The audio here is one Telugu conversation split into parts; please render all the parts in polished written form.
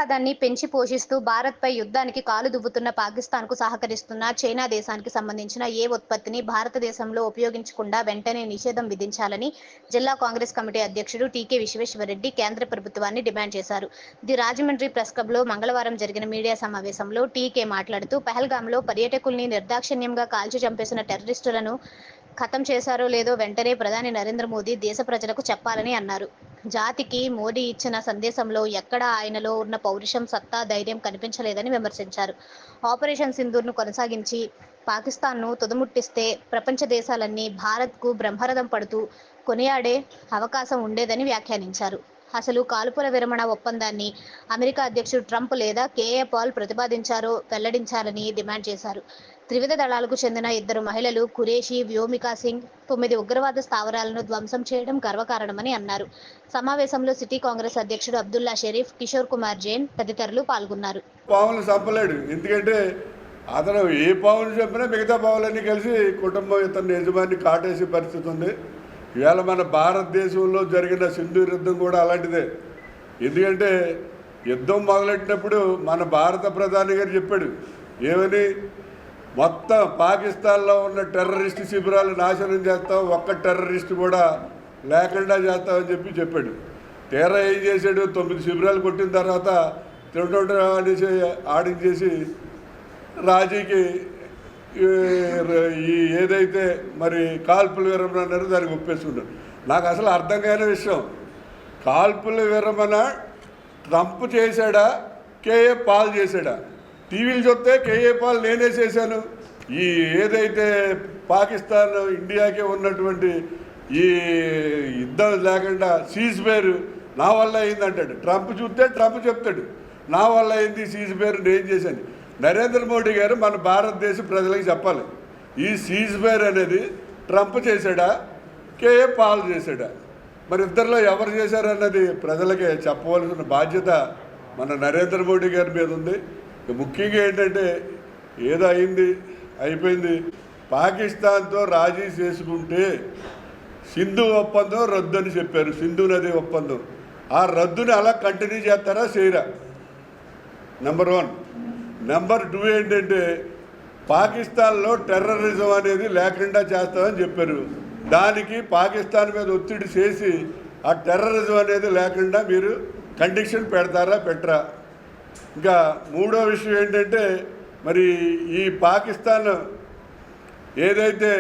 ఉగ్రవాదాన్ని పెంచి పోషిస్తూ భారత్పై యుద్ధానికి కాలు దువ్వుతున్న పాకిస్తాన్కు సహకరిస్తున్న చైనా దేశానికి సంబంధించిన ఏ ఉత్పత్తిని భారతదేశంలో ఉపయోగించకుండా వెంటనే నిషేధం విధించాలని జిల్లా కాంగ్రెస్ కమిటీ అధ్యక్షుడు టీకే విశ్వేశ్వరరెడ్డి కేంద్ర ప్రభుత్వాన్ని డిమాండ్ చేశారు. ది రాజమండ్రి ప్రెస్ క్లబ్లో మంగళవారం జరిగిన మీడియా సమావేశంలో టీకే మాట్లాడుతూ పహల్గాంలో పర్యాటకుల్ని నిర్దాక్షిణ్యంగా కాల్చి చంపేసిన టెర్రరిస్టులను ఖతం చేశారో లేదో వెంటనే ప్రధాని నరేంద్ర మోదీ దేశ ప్రజలకు చెప్పాలని అన్నారు. జాతికి మోదీ ఇచ్చిన సందేశంలో ఎక్కడా ఆయనలో ఉన్న పౌరుషం, సత్తా, ధైర్యం కనిపించలేదని విమర్శించారు. ఆపరేషన్ సింధూర్ను కొనసాగించి పాకిస్తాన్ను తుదముట్టిస్తే ప్రపంచ దేశాలన్నీ భారత్కు బ్రహ్మరథం పడుతూ కొనియాడే అవకాశం ఉండేదని వ్యాఖ్యానించారు. అసలు కాల్పుల విరమణ ఒప్పందాన్ని అమెరికా అధ్యక్షుడు ట్రంప్ లేదా కేఏ పాల్ ప్రతిపాదించారో వెల్లడించాలని డిమాండ్ చేశారు. త్రివిధ దళాలకు చెందిన 2 మహిళలు ఖురేషీ, వ్యోమికా సింగ్ 9 ఉగ్రవాద స్థావరాలను ధ్వంసం చేయడం గర్వకారణమని అన్నారు. సమావేశంలో సిటీ కాంగ్రెస్ అధ్యక్షుడు అబ్దుల్లా షరీఫ్, కిషోర్ కుమార్ జైన్ తదితరులు పాల్గొన్నారు. పావులు చంపలేడు, ఎందుకంటే అతను ఏ పావులు చంపినా మిగతా పావులన్నీ కలిసి కుటుంబం ఇతని యజమాని కాటేసే పరిస్థితి ఉంది. ఇవాళ మన భారతదేశంలో జరిగిన సింధూర్ యుద్ధం కూడా అలాంటిదే. ఎందుకంటే యుద్ధం మొదలెట్టినప్పుడు మన భారత ప్రధాని గారు చెప్పాడు ఏమని, మొత్తం పాకిస్తాన్లో ఉన్న టెర్రరిస్ట్ శిబిరాలు నాశనం చేస్తాం, ఒక్క టెర్రరిస్ట్ కూడా లేకుండా చేస్తామని చెప్పాడు. తీరా ఏం చేశాడు, 9 శిబిరాలు కొట్టిన తర్వాత తింటుంటే అనేసి ఆడించేసి రాజీకి ఈ ఏదైతే మరి కాల్పుల విరమణ అన్నారో దానికి ఒప్పేసుకున్నారు. నాకు అసలు అర్థం కాని విషయం, కాల్పుల విరమణ ట్రంప్ చేశాడా, కేఏ పాల్ చేశాడా? టీవీలు చూస్తే కేఏ పాల్ నేనే చేశాను, ఈ ఏదైతే పాకిస్తాన్ ఇండియాకే ఉన్నటువంటి ఈ యుద్ధం లేకుండా సీజ్ ఫైర్ నా వల్ల అయిందంటాడు. ట్రంప్ చూస్తే ట్రంప్ చెప్తాడు నా వల్ల అయింది సీజ్ ఫైర్ నేను చేశాను. నరేంద్ర మోడీ గారు మన భారతదేశ ప్రజలకు చెప్పాలి, ఈ సీజ్ ఫైర్ అనేది ట్రంప్ చేశాడా, కేఏ పాల్ చేశాడా? మరి ఇద్దరిలో ఎవరు చేశారన్నది ప్రజలకే చెప్పవలసిన బాధ్యత మన నరేంద్ర మోడీ గారి మీద ఉంది. ముఖ్యంగా ఏంటంటే ఏదో అయింది అయిపోయింది, పాకిస్తాన్తో రాజీ చేసుకుంటే సింధు ఒప్పందం రద్దు అని చెప్పారు. సింధు నది ఒప్పందం, ఆ రద్దుని అలా కంటిన్యూ చేస్తారా చేయరా? నెంబర్ 1. నెంబర్ 2 ఏంటంటే పాకిస్తాన్లో టెర్రరిజం అనేది లేకుండా చేస్తామని చెప్పారు. దానికి పాకిస్తాన్ మీద ఒత్తిడి చేసి ఆ టెర్రరిజం అనేది లేకుండా మీరు కండిషన్ పెడతారా పెట్టరా? ఇంకా 3వ విషయం ఏంటంటే మరి ఈ పాకిస్తాన్ ఏదైతే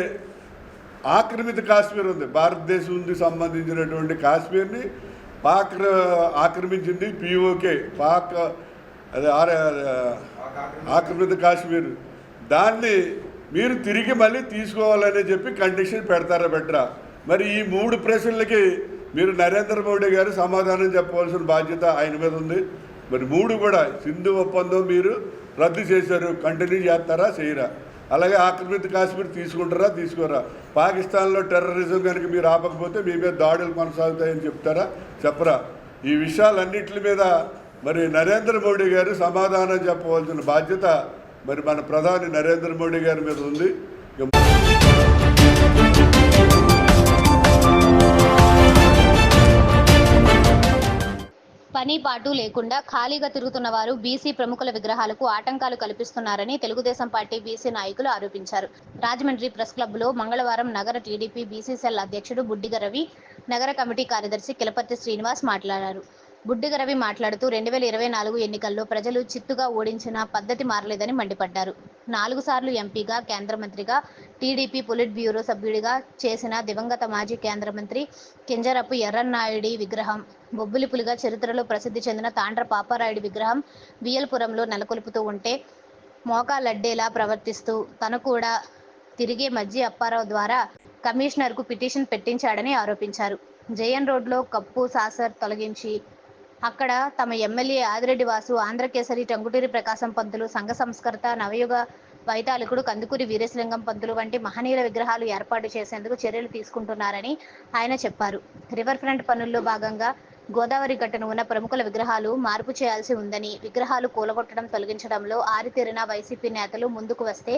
ఆక్రమిత కాశ్మీర్ ఉంది, భారతదేశానికి సంబంధించినటువంటి కాశ్మీర్ని పాక్ ఆక్రమించింది పిఓకే, పాక్ అదే ఆక్రమిత కాశ్మీర్, దాన్ని మీరు తిరిగి మళ్ళీ తీసుకోవాలని చెప్పి కండిషన్ పెడతారా పెట్టరా? మరి ఈ 3 ప్రశ్నలకి మీరు నరేంద్ర మోడీ గారు సమాధానం చెప్పవలసిన బాధ్యత ఆయన మీద ఉంది. మరి 3 కూడా సింధు ఒప్పందం మీరు రద్దు చేశారు, కంటిన్యూ చేస్తారా చేయరా? అలాగే ఆక్రమిత కాశ్మీర్ తీసుకుంటారా తీసుకోరా? పాకిస్తాన్లో టెర్రరిజం కనుక మీరు ఆపకపోతే మీ మీద దాడులు కొనసాగుతాయని చెప్తారా చెప్పరా? ఈ విషయాలన్నింటి మీద మరి నరేంద్ర మోడీ గారు సమాధానం చెప్పవలసిన బాధ్యత మరి మన ప్రధాని నరేంద్ర మోడీ గారి మీద ఉంది. పని పాటు లేకుండా ఖాళీగా తిరుగుతున్న వారు బీసీ ప్రముఖుల విగ్రహాలకు ఆటంకాలు కల్పిస్తున్నారని తెలుగుదేశం పార్టీ బీసీ నాయకులు ఆరోపించారు. రాజమండ్రి ప్రెస్ క్లబ్లో మంగళవారం నగర టీడీపీ బీసీ సెల్ అధ్యక్షుడు బుడ్డిగ రవి, నగర కమిటీ కార్యదర్శి కిలపర్తి శ్రీనివాస్ మాట్లాడారు. బుడ్డిగ రవి మాట్లాడుతూ 2024 ఎన్నికల్లో ప్రజలు చిత్తుగా ఓడించిన పద్ధతి మారలేదని మండిపడ్డారు. 4 సార్లు ఎంపీగా, కేంద్ర మంత్రిగా, టీడీపీ పొలిట్ బ్యూరో సభ్యుడిగా చేసిన దివంగత మాజీ కేంద్ర మంత్రి కింజరపు ఎర్రన్నాయుడి విగ్రహం, బొబ్బిలిపులిగా చరిత్రలో ప్రసిద్ధి చెందిన తాండ్ర పాపారాయుడి విగ్రహం వియల్పురంలో నెలకొల్పుతూ ఉంటే మోకాలడ్డేలా ప్రవర్తిస్తూ తను కూడా తిరిగే మజ్జి అప్పారావు ద్వారా కమిషనర్కు పిటిషన్ పెట్టించాడని ఆరోపించారు. జేఎన్ రోడ్లో కప్పు సాసర్ తొలగించి అక్కడ తమ ఎమ్మెల్యే ఆదిరెడ్డి వాసు, ఆంధ్రకేసరి టంగుటూరి ప్రకాశం పంతులు, సంఘ సంస్కర్త, నవయుగ వైతాళికుడు కందుకూరి వీరేశలింగం పంతులు వంటి మహనీయుల విగ్రహాలు ఏర్పాటు చేసేందుకు చర్యలు తీసుకుంటున్నారని ఆయన చెప్పారు. రివర్ ఫ్రంట్ పనుల్లో భాగంగా గోదావరి గట్టున ఉన్న ప్రముఖుల విగ్రహాలు మార్పు చేయాల్సి ఉందని, విగ్రహాలు కూలగొట్టడం, తొలగించడంలో ఆరితేరిన వైసీపీ నేతలు ముందుకు వస్తే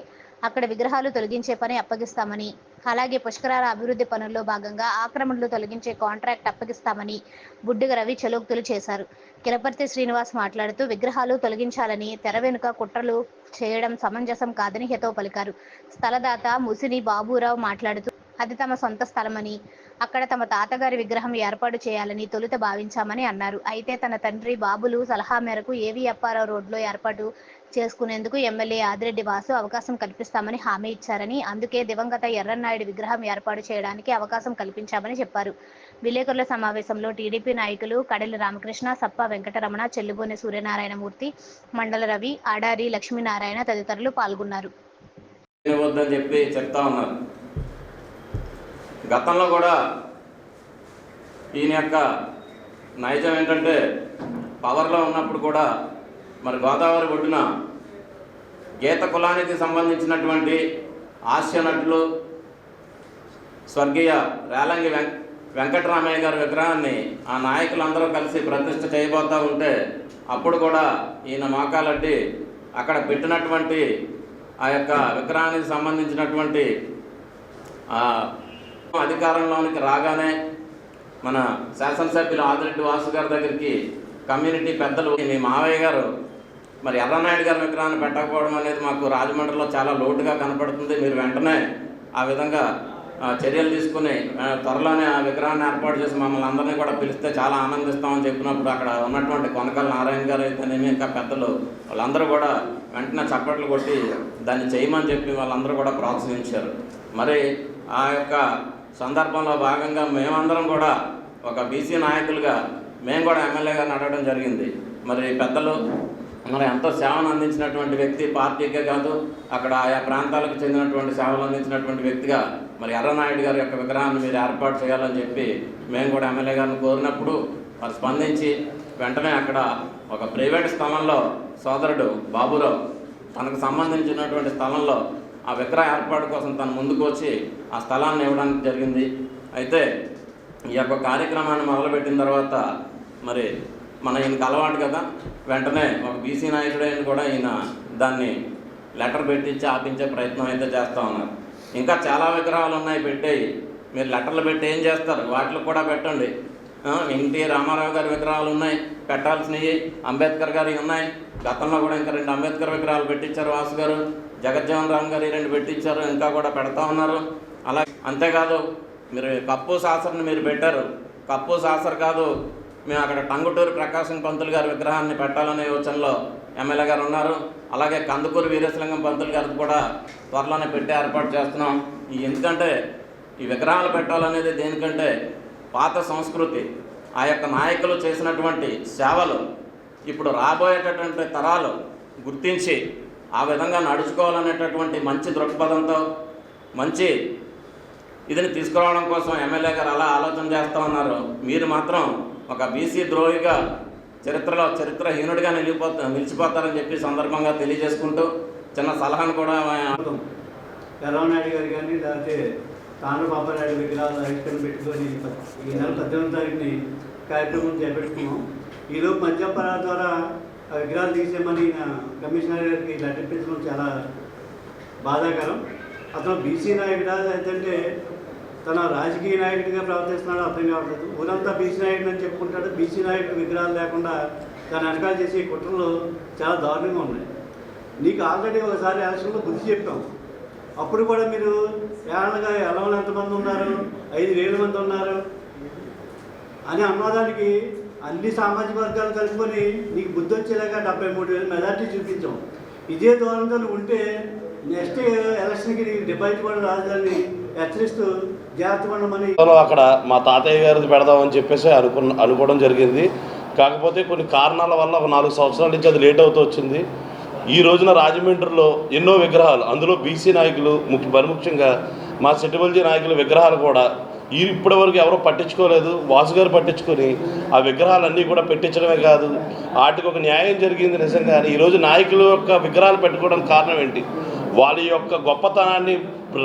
అక్కడ విగ్రహాలు తొలగించే పని అప్పగిస్తామని, అలాగే పుష్కరాల అభివృద్ధి పనుల్లో భాగంగా ఆక్రమణలు తొలగించే కాంట్రాక్ట్ అప్పగిస్తామని బుడ్డిగ రవి చలోక్తులు చేశారు. కిలపర్తి శ్రీనివాస్ మాట్లాడుతూ విగ్రహాలు తొలగించాలని తెర వెనుక కుట్రలు చేయడం సమంజసం కాదని హితవు పలికారు. స్థలదాత ముసిని బాబురావు మాట్లాడుతూ అది తమ సొంత స్థలమని, అక్కడ తమ తాతగారి విగ్రహం ఏర్పాటు చేయాలని తొలుత భావించామని అన్నారు. అయితే తన తండ్రి బాబులు సలహా మేరకు ఏవీ అప్పారావు రోడ్లో ఏర్పాటు చేసుకునేందుకు ఎమ్మెల్యే ఆదిరెడ్డి వాసు అవకాశం కల్పిస్తామని హామీ ఇచ్చారని, అందుకే దివంగత ఎర్రన్నాయుడు విగ్రహం ఏర్పాటు చేయడానికి అవకాశం కల్పించామని చెప్పారు. విలేకరుల సమావేశంలో టీడీపీ నాయకులు కడెలి రామకృష్ణ, సప్ప వెంకటరమణ, చెల్లుబోని సూర్యనారాయణమూర్తి, మండల రవి, ఆడారి లక్ష్మీనారాయణ తదితరులు పాల్గొన్నారు. చెప్పి చెప్తా ఉన్నారు. గతంలో కూడా ఈయన యొక్క నైజం ఏంటంటే పవర్లో ఉన్నప్పుడు కూడా మరి గోదావరి ఒడ్డున గీత కులానికి సంబంధించినటువంటి హాస్య నటులు స్వర్గీయ రేలంగి వెంకటరామయ్య గారి విగ్రహాన్ని ఆ నాయకులందరూ కలిసి ప్రతిష్ఠ చేయబోతూ ఉంటే అప్పుడు కూడా ఈయన మోకాలడ్డి అక్కడ పెట్టినటువంటి ఆ యొక్క విగ్రహానికి సంబంధించినటువంటి అధికారంలోనికి రాగానే మన శాసనసభ్యులు ఆదిరెడ్డి వాసు గారి దగ్గరికి కమ్యూనిటీ పెద్దలు మీ మావయ్య గారు మరి ఎర్రనాయుడు గారి విగ్రహాన్ని పెట్టకపోవడం అనేది మాకు రాజమండ్రిలో చాలా లోటుగా కనపడుతుంది, మీరు వెంటనే ఆ విధంగా చర్యలు తీసుకుని త్వరలోనే ఆ విగ్రహాన్ని ఏర్పాటు చేసి మమ్మల్ని అందరినీ కూడా పిలిస్తే చాలా ఆనందిస్తామని చెప్పినప్పుడు అక్కడ ఉన్నటువంటి కొనకల నారాయణ గారు అయితేనేమి ఇంకా పెద్దలు వాళ్ళందరూ కూడా వెంటనే చప్పట్లు కొట్టి దాన్ని చేయమని చెప్పి వాళ్ళందరూ కూడా ప్రోత్సహించారు. మరి ఆ యొక్క సందర్భంలో భాగంగా మేమందరం కూడా ఒక బీసీ నాయకులుగా మేము కూడా ఎమ్మెల్యే గారిని అడగడం జరిగింది. మరి పెద్దలు మరి ఎంతో సేవను అందించినటువంటి వ్యక్తి, పార్టీకే కాదు అక్కడ ఆయా ప్రాంతాలకు చెందినటువంటి సేవలు అందించినటువంటి వ్యక్తిగా మరి ఎర్రనాయుడు గారి యొక్క విగ్రహాన్ని మీరు ఏర్పాటు చేయాలని చెప్పి మేము కూడా ఎమ్మెల్యే గారిని కోరినప్పుడు మరి స్పందించి వెంటనే అక్కడ ఒక ప్రైవేట్ స్థలంలో సోదరుడు బాబురావు తనకు సంబంధించినటువంటి స్థలంలో ఆ విగ్రహ ఏర్పాటు కోసం తను ముందుకు వచ్చి ఆ స్థలాన్ని ఇవ్వడానికి జరిగింది. అయితే ఈ యొక్క కార్యక్రమాన్ని మొదలుపెట్టిన తర్వాత మరి ఈయనకు అలవాటు కదా, వెంటనే ఒక బీసీ నాయకుడైన కూడా ఈయన దాన్ని లెటర్ పెట్టించి ఆపించే ప్రయత్నం అయితే చేస్తూ ఉన్నారు. ఇంకా చాలా విగ్రహాలు ఉన్నాయి పెట్టేవి, మీరు లెటర్లు పెట్టి ఏం చేస్తారు, వాటికి కూడా పెట్టండి. ఎన్టీ రామారావు గారి విగ్రహాలు ఉన్నాయి పెట్టాల్సినవి, అంబేద్కర్ గారి ఉన్నాయి, గతంలో కూడా ఇంకా 2 అంబేద్కర్ విగ్రహాలు పెట్టించారు వాసు గారు, జగజ్జీవన్ రామ్ గారు 2 పెట్టించారు, ఇంకా కూడా పెడతా ఉన్నారు. అలా అంతేకాదు మీరు కప్పు సాసర్ని మీరు పెట్టారు, కప్పు సాసర్ కాదు మేము అక్కడ టంగుటూరి ప్రకాశం పంతులు గారి విగ్రహాన్ని పెట్టాలనే యోచనలో ఎమ్మెల్యే గారు ఉన్నారు. అలాగే కందుకూరు వీరేశలింగం పంతులు గారికి కూడా త్వరలోనే పెట్టి ఏర్పాటు చేస్తున్నాం. ఎందుకంటే ఈ విగ్రహాలు పెట్టాలనేది దేనికంటే పాత సంస్కృతి, ఆ యొక్క నాయకులు చేసినటువంటి సేవలు ఇప్పుడు రాబోయేటటువంటి తరాలు గుర్తించి ఆ విధంగా నడుచుకోవాలనేటటువంటి మంచి దృక్పథంతో మంచి ఇదిని తీసుకురావడం కోసం ఎమ్మెల్యే గారు అలా ఆలోచన చేస్తూ ఉన్నారు. మీరు మాత్రం ఒక బీసీ ద్రోహిగా చరిత్రహీనుడిగా నిలిచిపోతారని చెప్పి సందర్భంగా తెలియజేసుకుంటూ చిన్న సలహాను కూడా ఎర్రనాయుడు గారు కానీ లేకపోతే తాండ్రబాబునాయుడు విగ్రహాలు ఆవిష్కరణ పెట్టుకొని ఈ నెల 18వ తారీఖుని కార్యక్రమం చేపట్టుకున్నాం. ఈలోపు మద్యపరాల ద్వారా ఆ విగ్రహాలు తీసేయమని కమిషనర్ గారికి లెటర్ పెట్టడం చాలా బాధాకరం. అతను బీసీ నాయకుడా లేదంటే తన రాజకీయ నాయకుడిగా ప్రవర్తిస్తున్నాడో అర్థం కావట్లేదు. ఊరంతా బీసీ నాయకుడు అని చెప్పుకుంటాడు, బీసీ నాయకుడు విగ్రహాలు లేకుండా తన వెనకాల చేసే కుట్రలు చాలా దారుణంగా ఉన్నాయి. నీకు ఆల్రెడీ ఒకసారి ఎలక్షన్లో బుద్ధి చెప్పాం, అప్పుడు కూడా మీరు ఏళ్ళగా ఎలవలు ఎంతమంది ఉన్నారు, 5,000 మంది ఉన్నారు అని అన్నదానికి అన్ని సామాజిక వర్గాలు కలుపుకొని నీకు బుద్ధి వచ్చేలాగా 73,000 మెజార్టీ చూపించాం. ఇదే ధోరణితో నువ్వు ఉంటే నెక్స్ట్ ఎలక్షన్కి నీకు డిపాజిట్ కూడా రాదని హెచ్చరిస్తూ జాగ్రత్త పడమని అక్కడ మా తాతయ్య గారిది పెడదామని చెప్పేసి అనుకోవడం జరిగింది. కాకపోతే కొన్ని కారణాల వల్ల ఒక 4 సంవత్సరాల నుంచి అది లేట్ అవుతూ వచ్చింది. ఈ రోజున రాజమండ్రిలో ఎన్నో విగ్రహాలు, అందులో బీసీ నాయకులు ముఖ్యంగా మా సెటిబల్జీ నాయకుల విగ్రహాలు కూడా ఇప్పటివరకు ఎవరో పట్టించుకోలేదు. వాసు గారు పట్టించుకొని ఆ విగ్రహాలన్నీ కూడా పెట్టించడమే కాదు, వాటికి ఒక న్యాయం జరిగింది నిజంగా. ఈరోజు నాయకుల యొక్క విగ్రహాలు పెట్టుకోవడానికి కారణం ఏంటి? వాళ్ళ యొక్క గొప్పతనాన్ని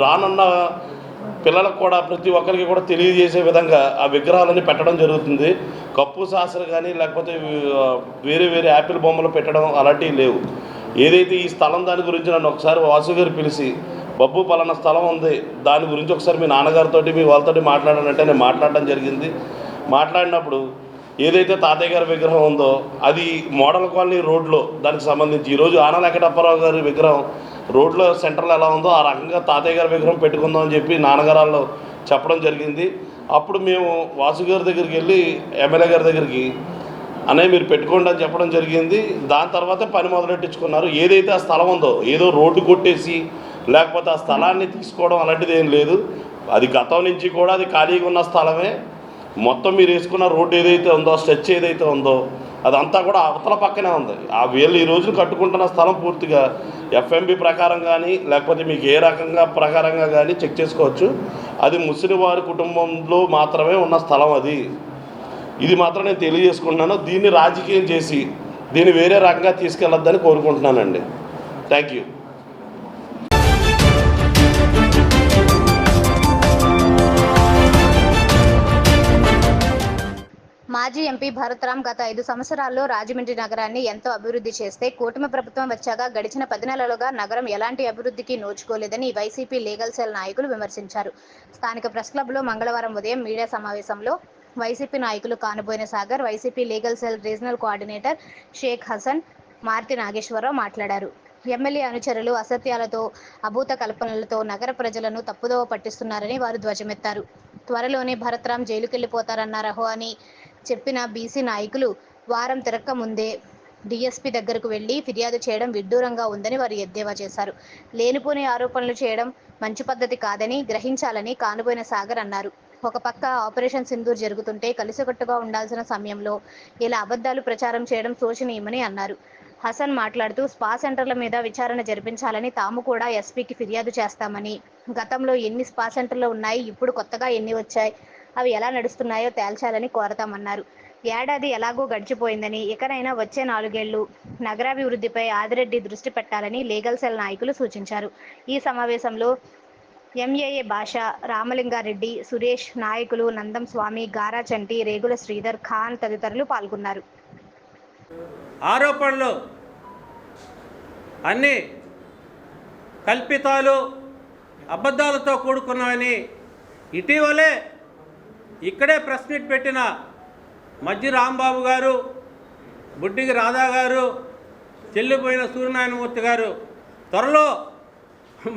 రానున్న పిల్లలకు కూడా ప్రతి ఒక్కరికి కూడా తెలియజేసే విధంగా ఆ విగ్రహాలన్నీ పెట్టడం జరుగుతుంది. కప్పు శాస్త్రం కానీ లేకపోతే వేరే యాపిల్ బొమ్మలు పెట్టడం అలాంటివి లేవు. ఏదైతే ఈ స్థలం దాని గురించి నన్ను ఒకసారి వాసు గారు పిలిచి, బబ్బు పలానా స్థలం ఉంది, దాని గురించి ఒకసారి మీ నాన్నగారితో మీ వాళ్ళతో మాట్లాడాలంటే నేను మాట్లాడడం జరిగింది. మాట్లాడినప్పుడు ఏదైతే తాతయ్య గారి విగ్రహం ఉందో అది మోడల్ కాలనీ రోడ్లో దానికి సంబంధించి ఈరోజు ఆన వెంకటప్పారావు గారి విగ్రహం రోడ్లో సెంటర్లో ఎలా ఉందో ఆ రకంగా తాతయ్య గారి విగ్రహం పెట్టుకుందాం అని చెప్పి నాన్నగారాల్లో చెప్పడం జరిగింది. అప్పుడు మేము వాసు గారి దగ్గరికి వెళ్ళి ఎమ్మెల్యే గారి దగ్గరికి అన్నయ్య మీరు పెట్టుకోండి అని చెప్పడం జరిగింది. దాని తర్వాత పని మొదలెట్టించుకున్నారు. ఏదైతే ఆ స్థలం ఉందో ఏదో రోడ్డు కొట్టేసి లేకపోతే ఆ స్థలాన్ని తీసుకోవడం అలాంటిది ఏం లేదు. అది గతం నుంచి కూడా అది ఖాళీగా ఉన్న స్థలమే. మొత్తం మీరు వేసుకున్న రోడ్డు ఏదైతే ఉందో స్ట్రెచ్ ఏదైతే ఉందో అదంతా కూడా అవతల పక్కనే ఉంది. ఆ వీళ్ళు ఈ రోజున కట్టుకుంటున్న స్థలం పూర్తిగా ఎఫ్ఎంబి ప్రకారం కానీ లేకపోతే మీకు ఏ రకంగా ప్రకారంగా కానీ చెక్ చేసుకోవచ్చు. అది ముస్లిం వారి కుటుంబంలో మాత్రమే ఉన్న స్థలం అది. ఇది మాత్రం నేను తెలియజేసుకుంటున్నాను. దీన్ని రాజకీయం చేసి దీన్ని వేరే రకంగా తీసుకెళ్ళొద్దని కోరుకుంటున్నానండి. Thank you. మాజీ ఎంపీ భరత్రామ్ గత 5 సంవత్సరాల్లో రాజమండ్రి నగరాన్ని ఎంతో అభివృద్ధి చేస్తే కూటమి ప్రభుత్వం వచ్చాక గడిచిన 10 నెలలుగా నగరం ఎలాంటి అభివృద్ధికి నోచుకోలేదని వైసీపీ లీగల్ సెల్ నాయకులు విమర్శించారు. స్థానిక ప్రెస్ క్లబ్లో మంగళవారం ఉదయం మీడియా సమావేశంలో వైసీపీ నాయకులు Kanuboina Sagar, YCP legal cell regional coordinator Shaik Hasan, Marthi Nageswararao మాట్లాడారు. ఎమ్మెల్యే అనుచరులు అసత్యాలతో, అభూత కల్పనలతో నగర ప్రజలను తప్పుదోవ పట్టిస్తున్నారని వారు ధ్వజమెత్తారు. త్వరలోనే భరత్రామ్ జైలుకెళ్లిపోతారన్నారహో అని చెప్పిన బీసీ నాయకులు వారం తిరక్క ముందే డీఎస్పీ దగ్గరకు వెళ్లి ఫిర్యాదు చేయడం విడ్డూరంగా ఉందని వారు ఎద్దేవా చేశారు. లేనిపోని ఆరోపణలు చేయడం మంచి పద్ధతి కాదని గ్రహించాలని కానుబోయిన సాగర్ అన్నారు. ఒక పక్క ఆపరేషన్ సింధూర్ జరుగుతుంటే కలిసికట్టుగా ఉండాల్సిన సమయంలో ఇలా అబద్ధాలు ప్రచారం చేయడం శోచనీయమని అన్నారు. హసన్ మాట్లాడుతూ స్పా సెంటర్ల మీద విచారణ జరిపించాలని, తాము కూడా ఎస్పీకి ఫిర్యాదు చేస్తామని, గతంలో ఎన్ని స్పా సెంటర్లు ఉన్నాయి, ఇప్పుడు కొత్తగా ఎన్ని వచ్చాయి, అవి ఎలా నడుస్తున్నాయో తేల్చాలని కోరతామన్నారు. ఏడాది ఎలాగో గడిచిపోయిందని ఇకనైనా వచ్చే 4 ఏళ్లు నగరాభివృద్ధిపై ఆదిరెడ్డి దృష్టి పెట్టాలని లీగల్ సెల్ నాయకులు సూచించారు. ఈ సమావేశంలో ఎంఏఏ భాష, రామలింగారెడ్డి, సురేష్, నాయకులు నందం స్వామి, గారా చంటి, రేగుల శ్రీధర్, ఖాన్ తదితరులు పాల్గొన్నారు. ఆరోపణలు అన్నీ కల్పితాలు, అబద్ధాలతో కూడుకున్నవని ఇటీవలే ఇక్కడే ప్రెస్ మీట్ పెట్టిన మజ్జి రాంబాబు గారు, బుడ్డిగి రాధా గారు, చెల్లిపోయిన సూర్యనారాయణమూర్తి గారు త్వరలో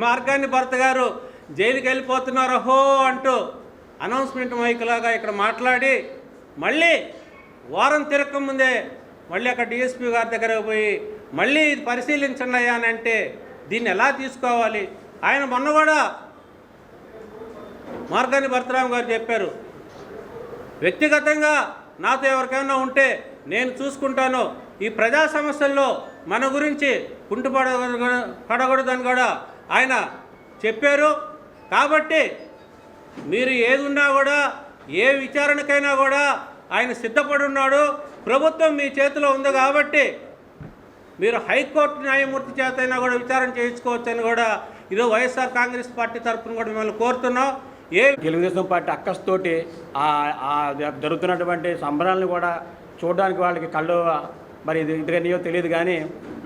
మార్గాన్ని భర్త గారు జైలుకి వెళ్ళిపోతున్నారహో అంటూ అనౌన్స్మెంట్ మైకులాగా ఇక్కడ మాట్లాడి మళ్ళీ వారం తిరగక ముందే మళ్ళీ అక్కడ డిఎస్పీ గారి దగ్గరకు పోయి మళ్ళీ ఇది పరిశీలించండి అయ్యా అని అంటే దీన్ని ఎలా తీసుకోవాలి? ఆయన మొన్న కూడా మార్గాన్ని భరతరామ్ గారు చెప్పారు, వ్యక్తిగతంగా నాతో ఎవరికైనా ఉంటే నేను చూసుకుంటాను, ఈ ప్రజా సమస్యల్లో మన గురించి పడకూడదని కూడా ఆయన చెప్పారు. కాబట్టి మీరు ఏది ఉన్నా కూడా ఏ విచారణకైనా కూడా ఆయన సిద్ధపడి ఉన్నాడు. ప్రభుత్వం మీ చేతిలో ఉంది కాబట్టి మీరు హైకోర్టు న్యాయమూర్తి చేత అయినా కూడా విచారణ చేయించుకోవచ్చని కూడా ఈరోజు వైఎస్ఆర్ కాంగ్రెస్ పార్టీ తరఫున కూడా మిమ్మల్ని కోరుతున్నాం. తెలుగుదేశం పార్టీ అక్కస్తోటి జరుగుతున్నటువంటి సంబరాలను కూడా చూడడానికి వాళ్ళకి కళ్ళు మరి ఎందుకనియో తెలియదు, కానీ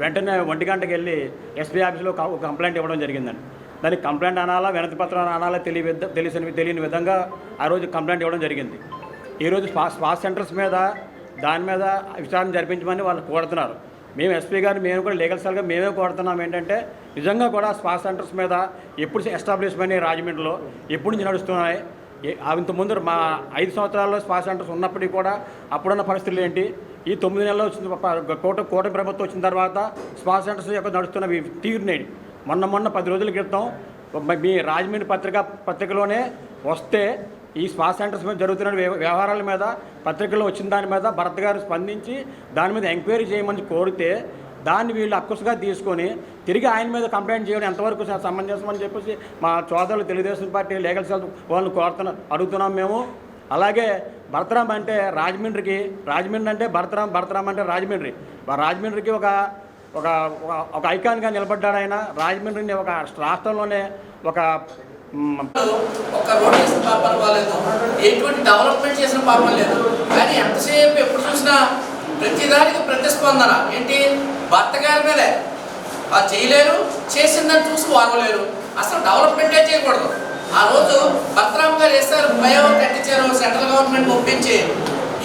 వెంటనే 1 గంటకి వెళ్ళి ఎస్పీ ఆఫీస్లో కంప్లైంట్ ఇవ్వడం జరిగిందండి. దానికి కంప్లైంట్ అనాలా, వినతి పత్రం అనాలా తెలియని విధంగా ఆ రోజు కంప్లైంట్ ఇవ్వడం జరిగింది. ఈరోజు స్పా సెంటర్స్ మీద దాని మీద విచారణ జరిపించమని వాళ్ళు కోరుతున్నారు. మేము ఎస్పీ గారు, మేము కూడా లీగల్ సెల్గా మేమే కోరుతున్నాం ఏంటంటే నిజంగా కూడా స్పా సెంటర్స్ మీద ఎప్పుడు ఎస్టాబ్లిష్మెంట్ రాజమండ్రిలో ఎప్పుడు నుంచి నడుస్తున్నాయి, ఇంతకుముందు మా 5 సంవత్సరాల్లో స్పా సెంటర్స్ ఉన్నప్పటికీ కూడా అప్పుడున్న పరిస్థితులు ఏంటి, ఈ 9 నెలల్లో వచ్చిన కూటమి ప్రభుత్వం వచ్చిన తర్వాత స్పా సెంటర్స్ యొక్క నడుస్తున్నవి తీరునేది. మొన్న 10 రోజుల క్రితం మీ రాజమండ్రి పత్రికలోనే వస్తే ఈ స్పా సెంటర్స్ మీద జరుగుతున్న వ్యవహారాల మీద పత్రికల్లో వచ్చిన దాని మీద భరత్ గారు స్పందించి దాని మీద ఎంక్వైరీ చేయమని కోరితే దాన్ని వీళ్ళు అక్కుసుగా తీసుకొని తిరిగి ఆయన మీద కంప్లైంట్ చేయడం ఎంతవరకు సమంజసమని చెప్పేసి మా సోదరులు తెలుగుదేశం పార్టీ లీగల్ సెల్ వాళ్ళని అడుగుతున్నాం మేము. అలాగే భరతరామ్ అంటే రాజమండ్రి అంటే భరతరామ్ అంటే రాజమండ్రికి ఒక ఐకాన్గా నిలబడ్డాడు ఆయన. రాజమండ్రిని ఒక రాష్ట్రంలోనే ఒక రోడ్ చేసిన పాపం బాగాలేదు, ఎటువంటి డెవలప్మెంట్ చేసిన పాపం లేదు. కానీ ఎంతసేపు ఎప్పుడు చూసినా ప్రతిదానికి ప్రతిస్పందన ఏంటి, భర్త గారి మీదే చేయలేరు, చేసిందని చూసి వారలేరు, అసలు డెవలప్మెంటే చేయకూడదు. ఆ రోజు భరతరామ్ గారు వేస్తారు, ఫ్లైఓవర్ కట్టించారు సెంట్రల్ గవర్నమెంట్ ఒప్పించి.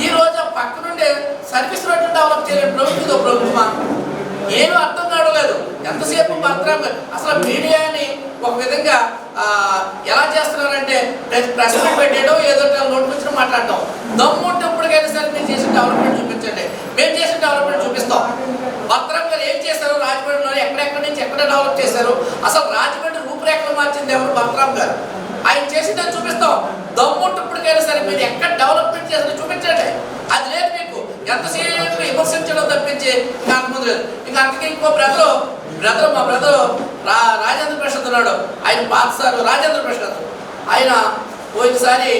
ఈ రోజు పక్కనుండే సర్వీస్ రోడ్లు డెవలప్ చేయలేదు ప్రభుత్వం ప్రభుత్వమా ఏమీ అర్థం కావలేదు. ఎంతసేపు మాత్రం అసలు మీడియాని ఒక విధంగా ఎలా చేస్తున్నారంటే ప్రెస్ పెట్టేయడం ఏదో నోటి నుంచి మాట్లాడటం. దమ్ముంటే ఇప్పటికైనా సరే మీరు చేసిన డెవలప్మెంట్ చూపించండి, మేము చేసిన డెవలప్మెంట్ చూపిస్తాం. భద్రం గారు ఏం చేశారు రాజమండ్రిలో, ఎక్కడెక్కడి నుంచి ఎక్కడ డెవలప్ చేశారు, అసలు రాజమండ్రి రూపురేఖలు మార్చింది ఎవరు? భద్రం గారు. ఆయన చేసిందని చూపిస్తాం. దమ్ముంటే ఇప్పటికైనా సరే మీరు ఎక్కడ డెవలప్మెంట్ చేశారో చూపించండి. అది లేదు మీకు. ఎంతసేపు విమర్శించడం తప్పించి ఇంకా అంతకుముందు లేదు. ఇంకా అందుకే ఇంకో బ్రదరు మా బ్రదరు రాజేంద్ర ప్రసాద్ ఉన్నాడు. ఆయన పాత సార్ రాజేంద్ర ప్రసాద్. ఆయన పోయినసారి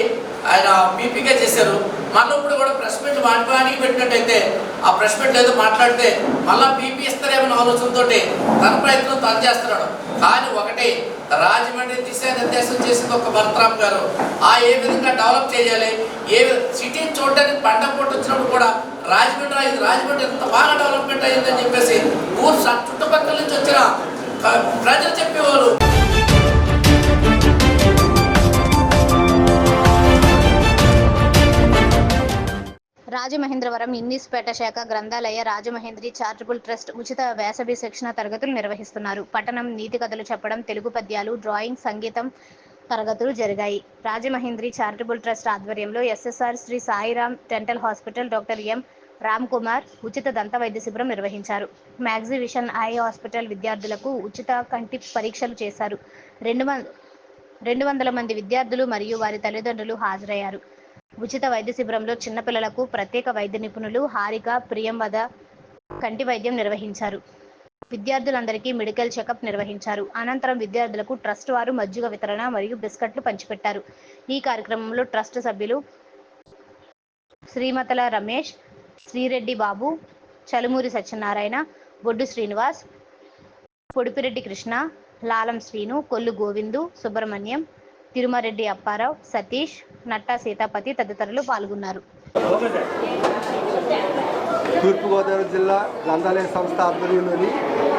ఆయన పీపీగా చేశారు. మళ్ళీ ఇప్పుడు కూడా ప్రెస్ మీట్ మాట్లాడికి పెట్టినట్టయితే ఆ ప్రెస్ మీట్ ఏదో మాట్లాడితే మళ్ళీ పీపీ ఇస్తారేమో ఆలోచనతో తన ప్రయత్నం తను చేస్తున్నాడు. కానీ ఒకటి రాజమండ్రి దిశానిర్దేశం చేసింది ఒక భరతరామ్ గారు. ఏ విధంగా డెవలప్ చేయాలి, సిటీని చూడడానికి పండగ పూట వచ్చినప్పుడు కూడా రాజమండ్రి ఎంత బాగా డెవలప్మెంట్ అయ్యిందని చెప్పేసి ఊరు చుట్టుపక్కల నుంచి వచ్చిన ప్రజలు చెప్పేవారు. రాజమహేంద్రవరం ఇన్నీస్పేట శాఖ గ్రంథాలయ రాజమహేంద్రి చారిటబుల్ ట్రస్ట్ ఉచిత వేసవి శిక్షణ తరగతులు నిర్వహిస్తున్నారు. పఠనం, నీతి కథలు చెప్పడం, తెలుగు పద్యాలు, డ్రాయింగ్, సంగీతం తరగతులు జరిగాయి. రాజమహేంద్రి చారిటబుల్ ట్రస్ట్ ఆధ్వర్యంలో SSR Shri Sairam dental hospital doctor M Ram Kumar ఉచిత దంత వైద్య శిబిరం నిర్వహించారు. మ్యాగ్జీ విషన్ ఐ హాస్పిటల్ విద్యార్థులకు ఉచిత కంటి పరీక్షలు చేశారు. 200 మంది విద్యార్థులు మరియు వారి తల్లిదండ్రులు హాజరయ్యారు. ఉచిత వైద్య శిబిరంలో చిన్నపిల్లలకు ప్రత్యేక వైద్య నిపుణులు హారిక, ప్రియంవద కంటి వైద్యం నిర్వహించారు. విద్యార్థులందరికీ మెడికల్ చెకప్ నిర్వహించారు. అనంతరం విద్యార్థులకు ట్రస్ట్ వారు మజ్జిగ వితరణ మరియు బిస్కెట్లు పంచిపెట్టారు. ఈ కార్యక్రమంలో ట్రస్ట్ సభ్యులు శ్రీమతల రమేష్, శ్రీరెడ్డి బాబు, చలుమూరి సత్యనారాయణ, బొడ్డు శ్రీనివాస్, పొడిపిరెడ్డి కృష్ణ, లాలం శ్రీను, కొల్లు గోవిందు, సుబ్రహ్మణ్యం, తిరుమారెడ్డి అప్పారావు, సతీష్, నట్టా సీతాపతి తదితరులు పాల్గొన్నారు. తూర్పుగోదావరి జిల్లా గ్రంథాలయ సంస్థ ఆధ్వర్యంలోని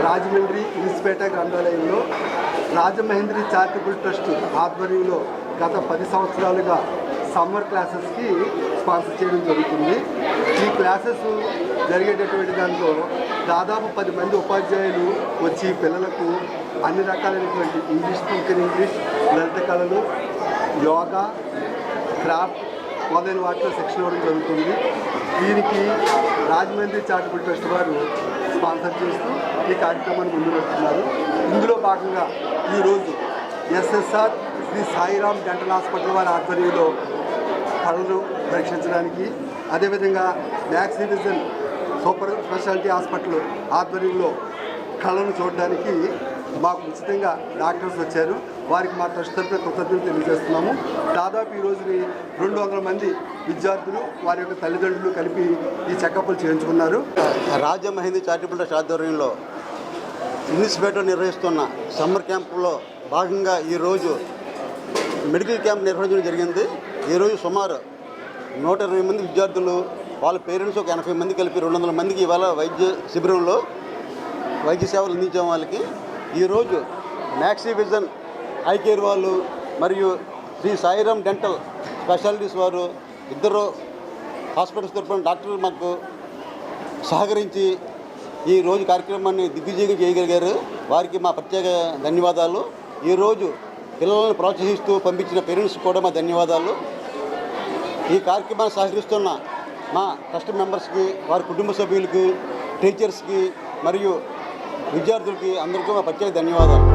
రాజమండ్రి ఇన్స్పేట గ్రంథాలయంలో రాజమహేంద్రి చారిటబుల్ ట్రస్ట్ ఆధ్వర్యంలో గత 10 సంవత్సరాలుగా సమ్మర్ క్లాసెస్కి స్పాన్సర్ చేయడం జరుగుతుంది. ఈ క్లాసెస్ జరిగేటటువంటి దాంట్లో దాదాపు 10 మంది ఉపాధ్యాయులు వచ్చి పిల్లలకు అన్ని రకాలైనటువంటి ఇంగ్లీష్, స్పోకెన్ ఇంగ్లీష్, లలిత కళలు, యోగా, క్రాఫ్ట్ మొదలైన వాటిలో శిక్షణ ఇవ్వడం జరుగుతుంది. దీనికి రాజమండ్రి చారిటబుల్ ట్రస్ట్ వారు స్పాన్సర్ చేస్తూ ఈ కార్యక్రమాన్ని ముందు పెడుతున్నారు. ఇందులో భాగంగా ఈరోజు SSR Shri Sairam dental hospital వారి ఆధ్వర్యంలో కళలు పరీక్షించడానికి, అదేవిధంగా Max division super speciality hospital ఆధ్వర్యంలో కళను చూడడానికి మాకు ఉచితంగా డాక్టర్స్ వచ్చారు. వారికి మా ట్రస్ట్ తరఫున కృతజ్ఞతలు తెలియజేస్తున్నాము. దాదాపు ఈ రోజుని 200 మంది విద్యార్థులు వారి యొక్క తల్లిదండ్రులు కలిపి ఈ చెకప్లు చేయించుకున్నారు. రాజమహేంద్రి చారిటబుల్ ట్రస్ట్ ఆధ్వర్యంలో ఇన్నిస్పేటలో నిర్వహిస్తున్న సమ్మర్ క్యాంపులో భాగంగా ఈరోజు మెడికల్ క్యాంప్ నిర్వహించడం జరిగింది. ఈరోజు సుమారు 120 మంది విద్యార్థులు, వాళ్ళ పేరెంట్స్ ఒక 80 మంది కలిపి 200 మందికి ఇవాళ వైద్య శిబిరంలో వైద్య సేవలు అందించే వాళ్ళకి ఈరోజు మ్యాక్సీ విజన్ ఐ కేర్ వాళ్ళు మరియు శ్రీ సాయిరామ్ డెంటల్ స్పెషాలిటీస్ వారు ఇద్దరు హాస్పిటల్స్ తరపున డాక్టర్లు మాకు సహకరించి ఈరోజు కార్యక్రమాన్ని దిగ్విజయంగా చేయగలిగారు. వారికి మా ప్రత్యేక ధన్యవాదాలు. ఈరోజు పిల్లలను ప్రోత్సహిస్తూ పంపించిన పేరెంట్స్ కూడా మా ధన్యవాదాలు. ఈ కార్యక్రమాన్ని సహకరిస్తున్న మా ట్రస్ట్ మెంబర్స్కి, వారి కుటుంబ సభ్యులకి, టీచర్స్కి మరియు విద్యార్థులకి అందరికీ మా ప్రత్యేక ధన్యవాదాలు.